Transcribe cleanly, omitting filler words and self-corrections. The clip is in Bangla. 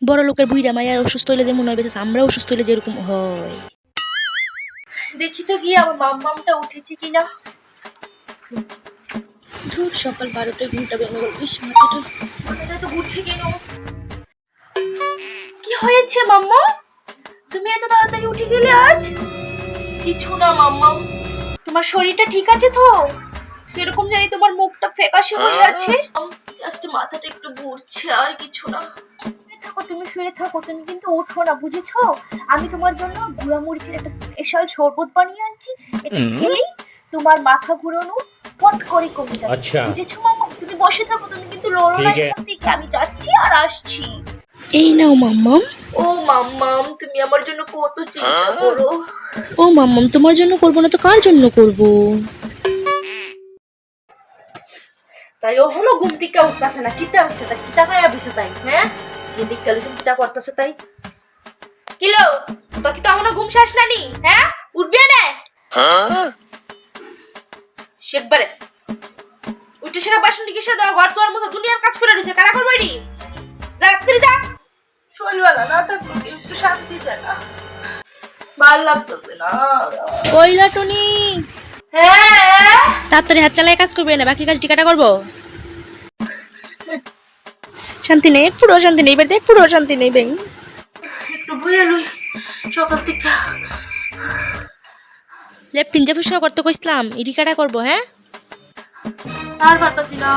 বড় লোকের বুইড়া মাইয়ার অসুস্থ হইলে যেমন হয় বেশ আমরা অসুস্থ হইলে যেরকম হয়। দেখি তো গিয়ে আমার মাম্মামটা উঠেছে কিনা। ধুর সকাল 12টায় ঘুমটা ভেঙে গেল। ইস মাথাটা তো ঘুরছে কেন? কি হয়েছে মাম্মা? তুমি এত তাড়াতাড়ি উঠে গেলে আজ? কিছু না মাম্মা, তোমার শরীরটা ঠিক আছে তো? কিরকম জানি তোমার মুখটা ফ্যাকাশে হয়ে আছে। জাস্ট মাথাটা একটু ঘুরছে, আর কিছু না। থাকো, তুমি শুয়ে থাকো, তুমি কিন্তু ওঠো না, বুঝেছো? আমি তোমার জন্য গুঁড়া মরিচের একটা স্পেশাল শরবত বানিয়ে আনছি। এটা খেলেই তোমার মাথা ঘুরানো পট করে কমে যাবে। আচ্ছা, বুঝেছো মাম্মা? তুমি বসে থাকো, তুমি কিন্তু লড়ো না এখান থেকে। আমি যাচ্ছি আর আসছি। এই নাও মাম্মাম। ও মাম্মাম, তুমি আমার জন্য কত চিন্তা করো। ও মাম্মাম, তোমার জন্য করবো না তো কার জন্য করবো? তাই ও হলো ঘুম থেকে উঠতেছে না, কিতা হইছে তাই? কিতা খাইয়া বইছে তাই? হ্যাঁ, এদিক কালে কিতা করতেছে তাই? কিলো, তোর কি তো এখনো ঘুম শেষ নানি? হ্যাঁ, উঠবে না? শেখবারে উঠে সেরা বাসন দিকে সে দাও, ঘর তোর মতো দুনিয়ার কাজ করে রয়েছে, কারা করবে নি? যা তাড়াতাড়ি যা। শৈলওয়ালা না থাকলে একটু শান্তি দেয় না, ভাল লাগতেছে না। কইলা টুনি? হ্যাঁ, তাড়াতাড়ি হাত চালায় কাজ করবে না, বাকি কাজ টিকাটা করবো। শান্তি নেই, একটু শান্তি নেই, বাড়িতে একটু শান্তি নেই। ব্যাং একটু বইয়া লই সকাল থেকে। লেপ পিঞ্জা ফুসা করতে কইছিলাম, ইডি কাটা করবো। হ্যাঁ, আর পারতাছি না।